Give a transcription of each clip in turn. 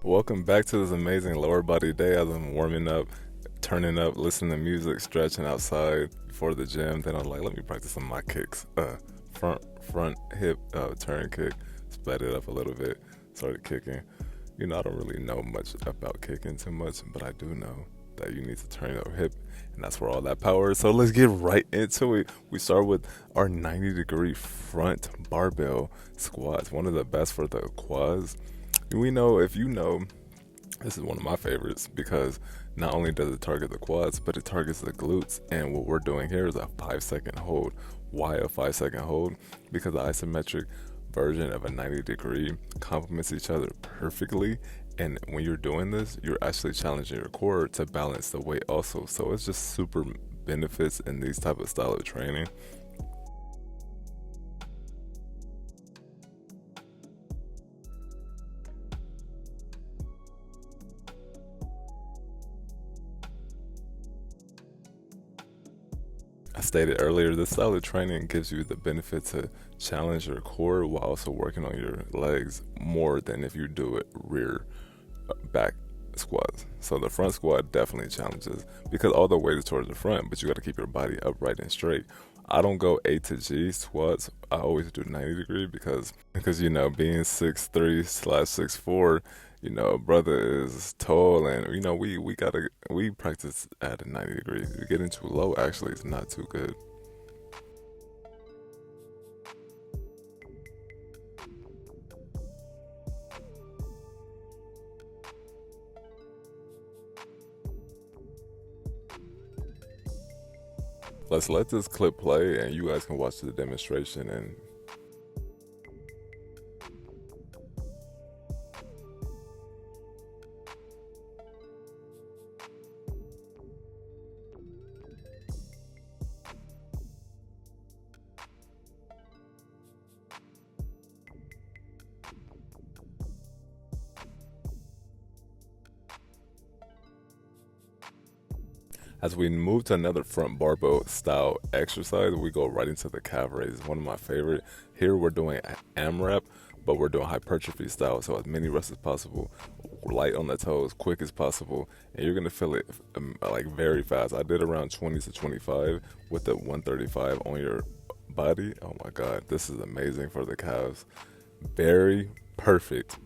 Welcome back to this amazing lower body day as I'm warming up, turning up, listening to music, stretching outside before the gym. Then I'm like, let me practice some of my kicks. Front hip turn kick, sped it up a little bit, started kicking. I don't really know much about kicking too much, but I do know that you need to turn your hip, and that's where all that power is. So let's get right into it. We start with our 90-degree front barbell squats, one of the best for the quads. We know, if you know, this is one of my favorites because not only does it target the quads, but it targets the glutes. And what we're doing here is a 5-second hold. Why a 5-second hold? Because the isometric version of a 90-degree complements each other perfectly. And when you're doing this, you're actually challenging your core to balance the weight also. So it's just super benefits in these type of style of training. I stated earlier, this style of training gives you the benefit to challenge your core while also working on your legs more than if you do it rear back squats. So the front squat definitely challenges because all the weight is towards the front, but you got to keep your body upright and straight. I don't go A to G squats. I always do 90 degree because being 6'3/6'4", brother is tall, and we practice at a 90 degrees. If you get into low, actually, it's not too good. Let's let this clip play, and you guys can watch the demonstration. And as we move to another front barbell style exercise, we go right into the calf raise. One of my favorite. Here we're doing AMRAP, but we're doing hypertrophy style, so as many reps as possible, light on the toes, quick as possible, and you're gonna feel it like very fast. I did around 20 to 25 with the 135 on your body. Oh my God, this is amazing for the calves. Very perfect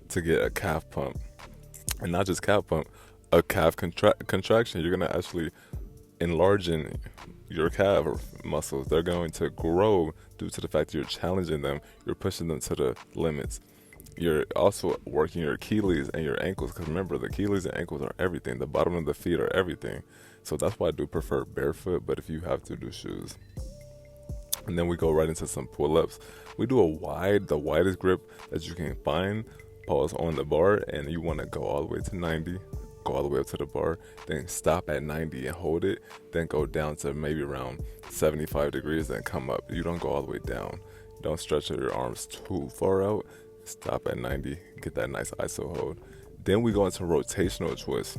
to get a calf pump, and not just calf pump, a calf contraction. You're gonna actually enlarging your calf muscles. They're going to grow due to the fact that you're challenging them. You're pushing them to the limits. You're also working your Achilles and your ankles, because remember, the Achilles and ankles are everything. The bottom of the feet are everything. So that's why I do prefer barefoot, but if you have to, do shoes. And then we go right into some pull-ups. We do the widest grip that you can find, pause on the bar, and you want to go all the way to 90, go all the way up to the bar, then stop at 90 and hold it, then go down to maybe around 75 degrees, then come up. You don't go all the way down. Don't stretch your arms too far out. Stop at 90, get that nice iso hold. Then we go into rotational twist,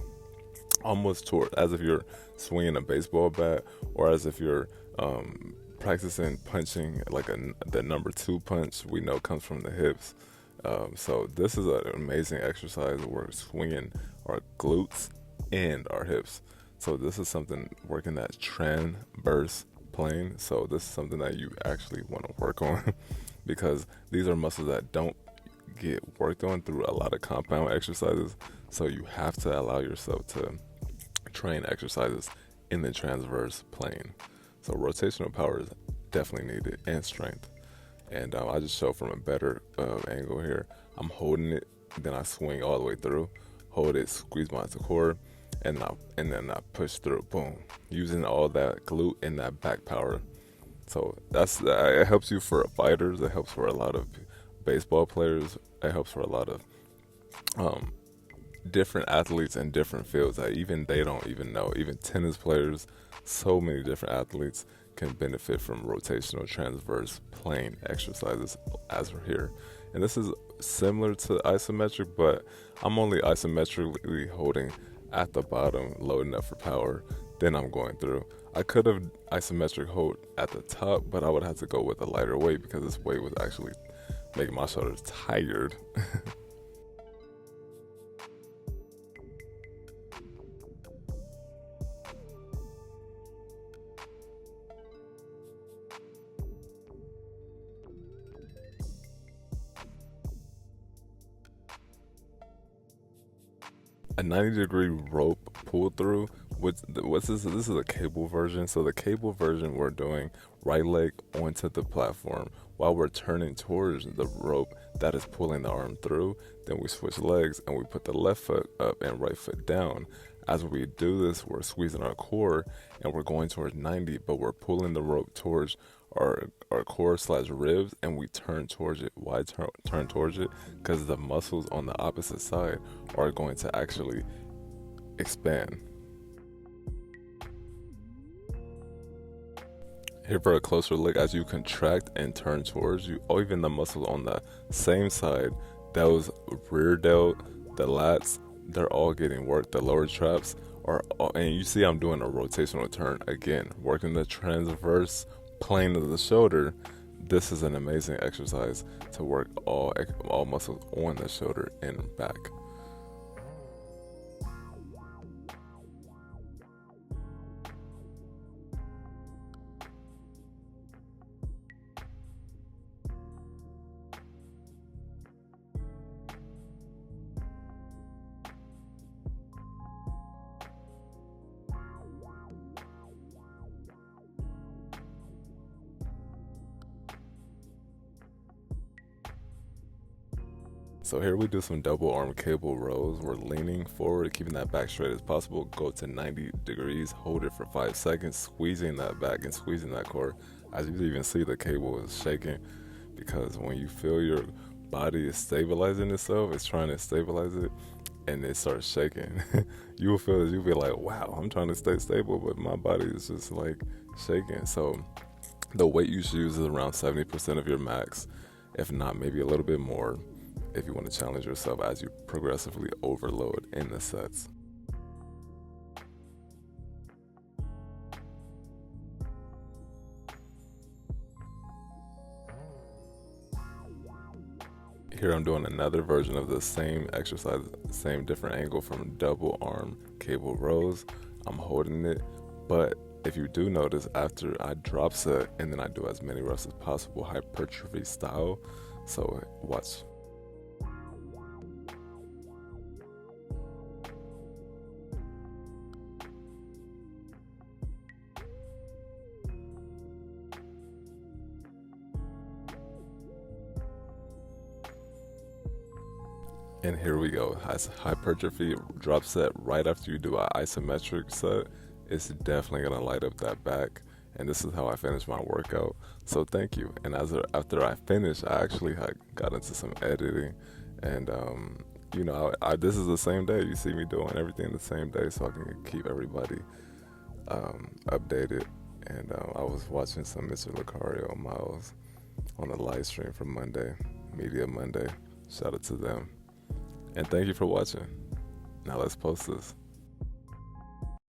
almost toward as if you're swinging a baseball bat, or as if you're practicing punching like the number 2 punch we know comes from the hips. So this is an amazing exercise. We're swinging our glutes and our hips. So this is something working that transverse plane. So this is something that you actually want to work on because these are muscles that don't get worked on through a lot of compound exercises. So you have to allow yourself to train exercises in the transverse plane. So rotational power is definitely needed, and strength. And I just show from a better angle here. I'm holding it, then I swing all the way through, hold it, squeeze my core, and then I push through. Boom, using all that glute and that back power. So it helps you for fighters. It helps for a lot of baseball players. It helps for a lot of different athletes in different fields that even they don't even know. Even tennis players, so many different athletes can benefit from rotational transverse plane exercises as we're here. And this is similar to isometric, but I'm only isometrically holding at the bottom, loading up for power, then I'm going through. I could have isometric hold at the top, but I would have to go with a lighter weight because this weight was actually making my shoulders tired. a 90-degree rope pull through. What's this? This is a cable version. So the cable version, we're doing right leg onto the platform while we're turning towards the rope that is pulling the arm through. Then we switch legs and we put the left foot up and right foot down. As we do this, we're squeezing our core and we're going towards 90, but we're pulling the rope towards our core slash ribs, and we turn towards it. Why turn towards it? Because the muscles on the opposite side are going to actually expand. Here for a closer look, as you contract and turn towards you, or even the muscles on the same side, those rear delt, the lats, they're all getting worked. The lower traps are, and you see I'm doing a rotational turn again, working the transverse plane of the shoulder. This is an amazing exercise to work all muscles on the shoulder and back. So here we do some double arm cable rows. We're leaning forward, keeping that back straight as possible. Go to 90 degrees, hold it for 5 seconds, squeezing that back and squeezing that core. As you even see, the cable is shaking because when you feel your body is stabilizing itself, it's trying to stabilize it, and it starts shaking. You will feel this. You'll be like, wow, I'm trying to stay stable, but my body is just like shaking. So the weight you should use is around 70% of your max, if not maybe a little bit more, if you want to challenge yourself as you progressively overload in the sets. Here I'm doing another version of the same exercise, same different angle from double arm cable rows. I'm holding it, but if you do notice, after I drop set and then I do as many reps as possible, hypertrophy style. So watch. And here we go. Hypertrophy drop set right after you do an isometric set. It's definitely gonna light up that back. And this is how I finish my workout. So thank you. And after I finished, I actually got into some editing, and this is the same day. You see me doing everything the same day, so I can keep everybody updated. And I was watching some Mr. Lucario Miles on the live stream from Monday, Media Monday. Shout out to them. And thank you for watching. Now let's post this.